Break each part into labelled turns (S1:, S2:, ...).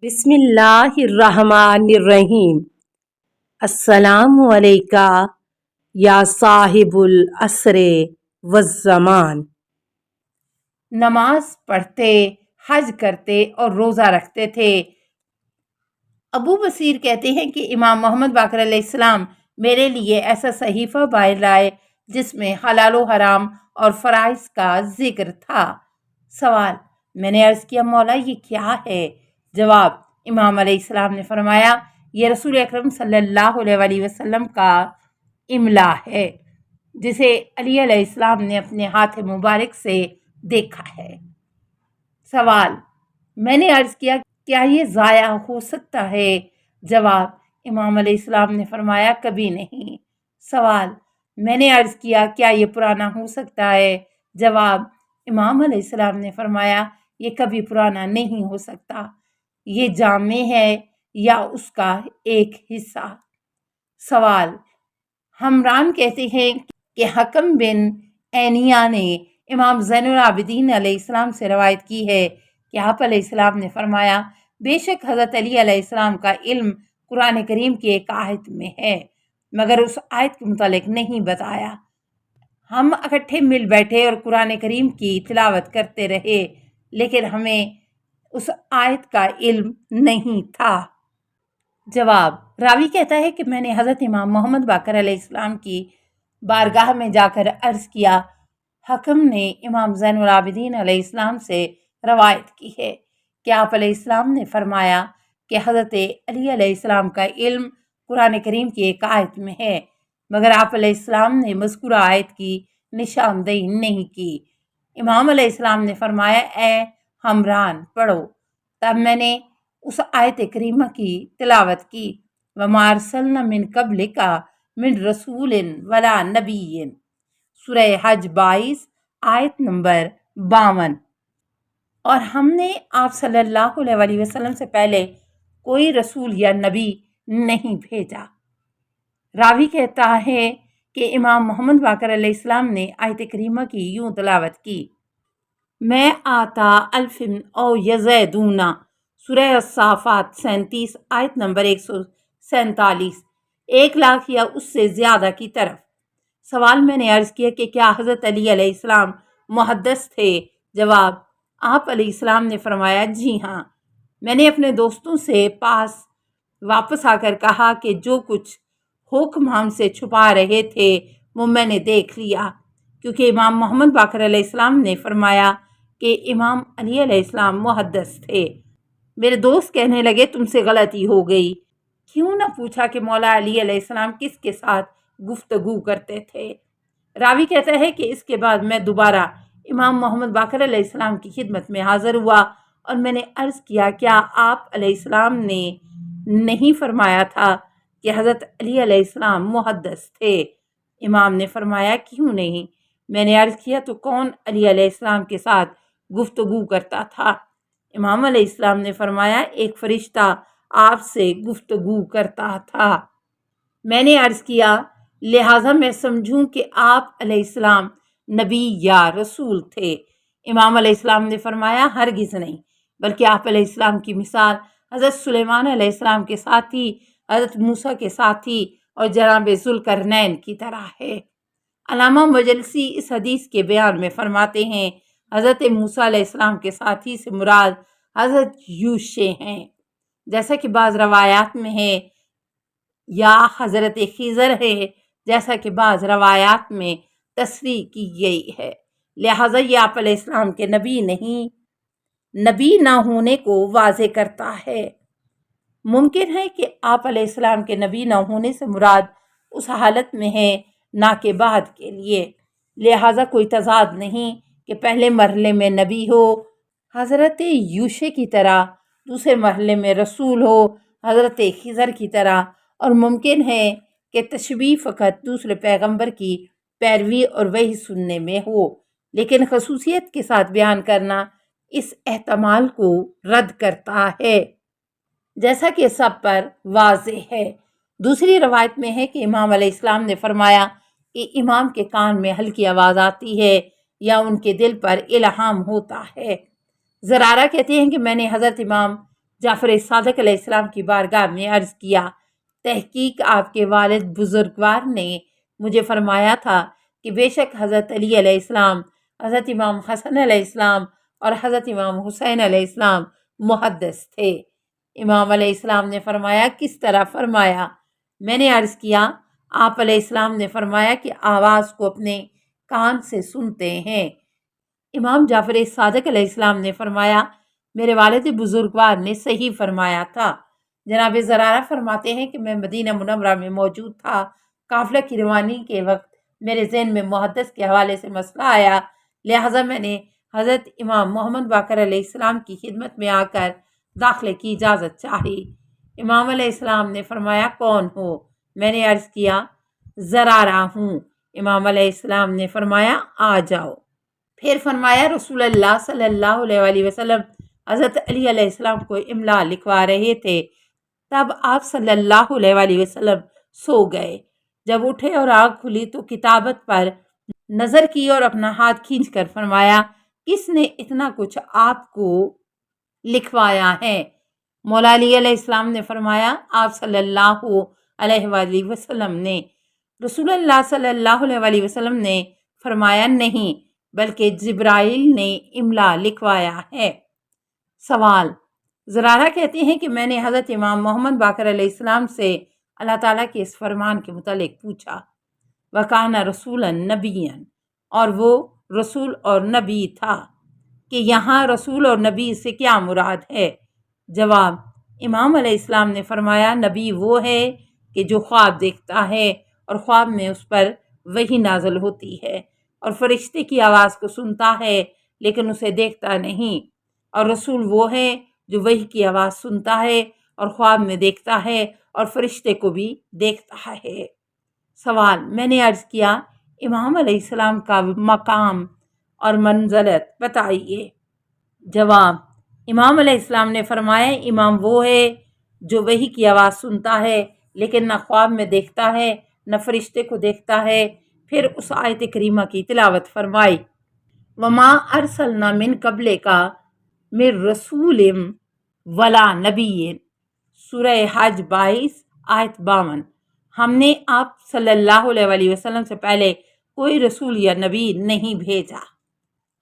S1: بسم اللہ الرحمن الرحیم۔ السلام علیکہ یا صاحب العصر والزمان۔ نماز پڑھتے، حج کرتے اور روزہ رکھتے تھے۔ ابو بصیر کہتے ہیں کہ امام محمد باقر علیہ السلام میرے لیے ایسا صحیفہ باہر لائے جس میں حلال و حرام اور فرائض کا ذکر تھا۔ سوال: میں نے عرض کیا مولا یہ کیا ہے؟ جواب: امام علیہ السلام نے فرمایا یہ رسول اکرم صلی اللہ علیہ وآلہ وسلم کا املا ہے جسے علی علیہ السلام نے اپنے ہاتھ مبارک سے دیکھا ہے۔ سوال: میں نے عرض کیا کیا یہ ضائع ہو سکتا ہے؟ جواب: امام علیہ السلام نے فرمایا کبھی نہیں۔ سوال: میں نے عرض کیا کیا یہ پرانا ہو سکتا ہے؟ جواب: امام علیہ السلام نے فرمایا یہ کبھی پرانا نہیں ہو سکتا، یہ جامع ہے یا اس کا ایک حصہ۔ سوال: حمران کہتے ہیں کہ حکم بن عینیہ نے امام زین العابدین علیہ السلام سے روایت کی ہے کہ آپ علیہ السلام نے فرمایا بے شک حضرت علی علیہ السلام کا علم قرآن کریم کی ایک آیت میں ہے مگر اس آیت کے متعلق نہیں بتایا۔ ہم اکٹھے مل بیٹھے اور قرآن کریم کی تلاوت کرتے رہے لیکن ہمیں اس آیت کا علم نہیں تھا۔ جواب: راوی کہتا ہے کہ میں نے حضرت امام محمد باقر علیہ السلام کی بارگاہ میں جا کر عرض کیا، حکم نے امام زین العابدین علیہ السلام سے روایت کی ہے کہ آپ علیہ السلام نے فرمایا کہ حضرت علی علیہ السلام کا علم قرآن کریم کی ایک آیت میں ہے مگر آپ علیہ السلام نے مذکورہ آیت کی نشاندہی نہیں کی۔ امام علیہ السلام نے فرمایا اے حمران پڑھو۔ تب میں نے اس آیت کریمہ کی تلاوت کی، وَمَا أَرْسَلْنَا مِن قَبْلِكَ مِن رَسُولٍ وَلَا نَبِيٍّ، سورہ حج 22 آیت نمبر 52۔ اور ہم نے آپ صلی اللہ علیہ وآلہ وسلم سے پہلے کوئی رسول یا نبی نہیں بھیجا۔ راوی کہتا ہے کہ امام محمد باقر علیہ السلام نے آیت کریمہ کی یوں تلاوت کی، میں آتا الف او یزیدون، سورہ الصافات 37 آیت نمبر 147، 1,00,000 یا اس سے زیادہ کی طرف۔ سوال: میں نے عرض کیا کہ کیا حضرت علی علیہ السلام محدث تھے؟ جواب: آپ علیہ السلام نے فرمایا جی ہاں۔ میں نے اپنے دوستوں سے پاس واپس آ کر کہا کہ جو کچھ حکم ہم سے چھپا رہے تھے وہ میں نے دیکھ لیا، کیونکہ امام محمد باقر علیہ السلام نے فرمایا کہ امام علی علیہ السلام محدث تھے۔ میرے دوست کہنے لگے تم سے غلطی ہو گئی، کیوں نہ پوچھا کہ مولا علی علیہ السلام کس کے ساتھ گفتگو کرتے تھے؟ راوی کہتا ہے کہ اس کے بعد میں دوبارہ امام محمد باقر علیہ السلام کی خدمت میں حاضر ہوا اور میں نے عرض کیا کیا آپ علیہ السلام نے نہیں فرمایا تھا کہ حضرت علی علیہ السلام محدث تھے؟ امام نے فرمایا کیوں نہیں؟ میں نے عرض کیا تو کون علی علیہ السلام کے ساتھ گفتگو کرتا تھا؟ امام علیہ السلام نے فرمایا ایک فرشتہ آپ سے گفتگو کرتا تھا۔ میں نے عرض کیا لہٰذا میں سمجھوں کہ آپ علیہ السلام نبی یا رسول تھے؟ امام علیہ السلام نے فرمایا ہرگز نہیں، بلکہ آپ علیہ السلام کی مثال حضرت سلیمان علیہ السلام کے ساتھی، حضرت موسیٰ کے ساتھی اور جناب ذوالقرنین کی طرح ہے۔ علامہ مجلسی اس حدیث کے بیان میں فرماتے ہیں حضرت موسیٰ علیہ السلام کے ساتھی سے مراد حضرت یوشع ہیں، جیسا کہ بعض روایات میں ہے، یا حضرت خضر ہے جیسا کہ بعض روایات میں تصریح کی گئی ہے۔ لہٰذا یہ آپ علیہ السلام کے نبی نہ ہونے کو واضح کرتا ہے۔ ممکن ہے کہ آپ علیہ السلام کے نبی نہ ہونے سے مراد اس حالت میں ہے نہ کہ بعد کے لیے، لہٰذا کوئی تضاد نہیں کہ پہلے مرحلے میں نبی ہو حضرت یوشع کی طرح، دوسرے مرحلے میں رسول ہو حضرت خضر کی طرح، اور ممکن ہے کہ تشبیہ فقط دوسرے پیغمبر کی پیروی اور وحی سننے میں ہو، لیکن خصوصیت کے ساتھ بیان کرنا اس احتمال کو رد کرتا ہے، جیسا کہ سب پر واضح ہے۔ دوسری روایت میں ہے کہ امام علیہ السلام نے فرمایا کہ امام کے کان میں ہلکی آواز آتی ہے یا ان کے دل پر الہام ہوتا ہے۔ زرارہ کہتے ہیں کہ میں نے حضرت امام جعفر صادق علیہ السلام کی بارگاہ میں عرض کیا، تحقیق آپ کے والد بزرگوار نے مجھے فرمایا تھا کہ بے شک حضرت علی علیہ السلام، حضرت امام حسن علیہ السلام اور حضرت امام حسین علیہ السلام محدث تھے۔ امام علیہ السلام نے فرمایا، کس طرح فرمایا؟ میں نے عرض کیا، آپ علیہ السلام نے فرمایا کہ آواز کو اپنے کان سے سنتے ہیں۔ امام جعفر صادق علیہ السلام نے فرمایا، میرے والد بزرگوار نے صحیح فرمایا تھا۔ جناب زرارہ فرماتے ہیں کہ میں مدینہ منورہ میں موجود تھا۔ قافلہ کی روانی کے وقت میرے ذہن میں محدث کے حوالے سے مسئلہ آیا، لہٰذا میں نے حضرت امام محمد باقر علیہ السلام کی خدمت میں آ کر داخلے کی اجازت چاہی۔ امام علیہ السلام نے فرمایا، کون ہو؟ میں نے عرض کیا، زرارہ ہوں۔ امام علیہ السلام نے فرمایا، آ جاؤ۔ پھر فرمایا، رسول اللہ صلی اللہ علیہ وسلم حضرت علی علیہ السلام کو املا لکھوا رہے تھے، تب آپ صلی اللہ علیہ وسلم سو گئے۔ جب اٹھے اور آنکھ کھلی تو کتابت پر نظر کی اور اپنا ہاتھ کھینچ کر فرمایا، کس نے اتنا کچھ آپ کو لکھوایا ہے؟ مولا علی علیہ السلام نے فرمایا، آپ صلی اللہ علیہ وآلہ وسلم نے۔ رسول اللہ صلی اللہ علیہ وسلم نے فرمایا، نہیں بلکہ جبرائیل نے املا لکھوایا ہے۔ سوال: زرارہ کہتے ہیں کہ میں نے حضرت امام محمد باقر علیہ السلام سے اللہ تعالیٰ کے اس فرمان کے متعلق پوچھا، وَكَانَ رَسُولًا نَبِيًّا، اور وہ رسول اور نبی تھا، کہ یہاں رسول اور نبی سے کیا مراد ہے؟ جواب: امام علیہ السلام نے فرمایا، نبی وہ ہے کہ جو خواب دیکھتا ہے اور خواب میں اس پر وحی نازل ہوتی ہے اور فرشتے کی آواز کو سنتا ہے لیکن اسے دیکھتا نہیں، اور رسول وہ ہے جو وحی کی آواز سنتا ہے اور خواب میں دیکھتا ہے اور فرشتے کو بھی دیکھتا ہے۔ سوال: میں نے عرض کیا، امام علیہ السلام کا مقام اور منزلت بتائیے۔ جواب: امام علیہ السلام نے فرمایا، امام وہ ہے جو وحی کی آواز سنتا ہے لیکن نہ خواب میں دیکھتا ہے نہ فرشتے کو دیکھتا ہے۔ پھر اس آیت کریمہ کی تلاوت فرمائی، وَمَا أَرْسَلْنَا مِن قَبْلِكَ مِن رَّسُولٍ وَلَا نَبِيٍّ، سورہ حج 22 آیت 52۔ ہم نے آپ صلی اللہ علیہ وسلم سے پہلے کوئی رسول یا نبی نہیں بھیجا۔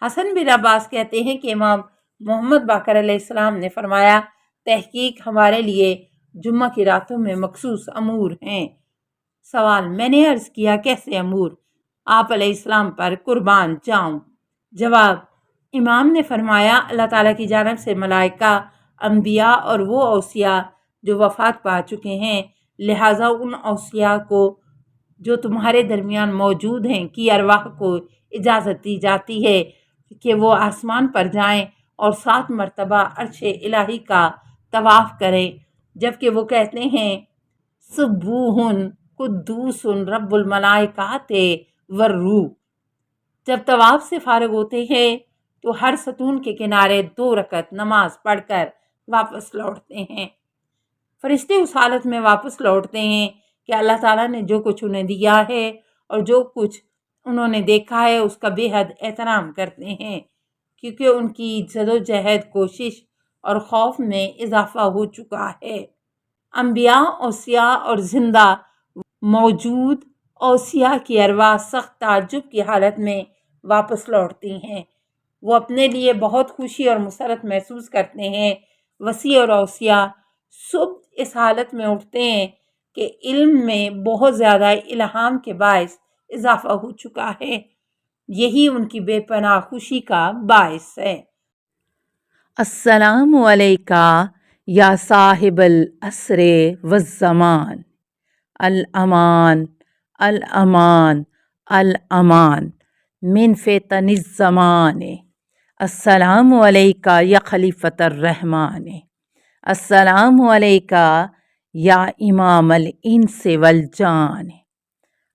S1: حسن بن عباس کہتے ہیں کہ امام محمد باقر علیہ السلام نے فرمایا، تحقیق ہمارے لیے جمعہ کی راتوں میں مخصوص امور ہیں۔ سوال: میں نے عرض کیا، کیسے امور؟ آپ علیہ السلام پر قربان جاؤں۔ جواب: امام نے فرمایا، اللہ تعالیٰ کی جانب سے ملائکہ، انبیاء اور وہ اوصیاء جو وفات پا چکے ہیں، لہٰذا ان اوصیاء کو جو تمہارے درمیان موجود ہیں کی ارواح کو اجازت دی جاتی ہے کہ وہ آسمان پر جائیں اور 7 مرتبہ عرش الہی کا طواف کریں، جبکہ وہ کہتے ہیں، سبوح قدوس رب الملائکۃ والروح۔ جب طواف سے فارغ ہوتے ہیں تو ہر ستون کے کنارے 2 رکعت نماز پڑھ کر واپس لوٹتے ہیں۔ فرشتے اس حالت میں واپس لوٹتے ہیں کہ اللہ تعالیٰ نے جو کچھ انہیں دیا ہے اور جو کچھ انہوں نے دیکھا ہے اس کا بے حد احترام کرتے ہیں، کیونکہ ان کی جدوجہد، کوشش اور خوف میں اضافہ ہو چکا ہے۔ انبیاء، اوصیاء اور زندہ موجود اوصیاء کی ارواح سخت تعجب کی حالت میں واپس لوٹتی ہیں۔ وہ اپنے لیے بہت خوشی اور مسرت محسوس کرتے ہیں۔ وسیع اور اوصیاء صبح اس حالت میں اٹھتے ہیں کہ علم میں بہت زیادہ الہام کے باعث اضافہ ہو چکا ہے۔ یہی ان کی بے پناہ خوشی کا باعث ہے۔
S2: السلام علیکہ یا صاحب العصر والزمان، الامان الامان الامان من فتن الزمان۔ السلام علیکہ یا خلیفۃ الرحمن، السلام علیکہ یا امام الانس والجان،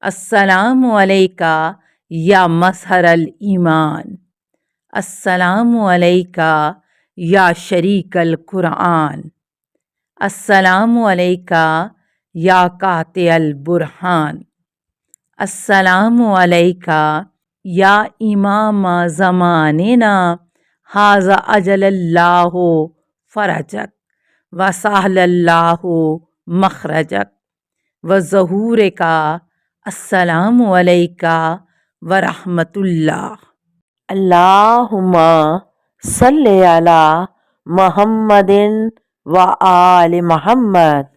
S2: السلام علیکہ یا مظہر الایمان، السلام علیکہ یا شریک القرآن، السلام علیکہ یا قاطع البرہان، السلام علیکہ یا امام زماننا ھذا اجل اللہ فرجک وسهل اللہ مخرجک وظہور کا السلام علیکہ ورحمۃ اللہ۔ اللہم صلی علی محمد و آل محمد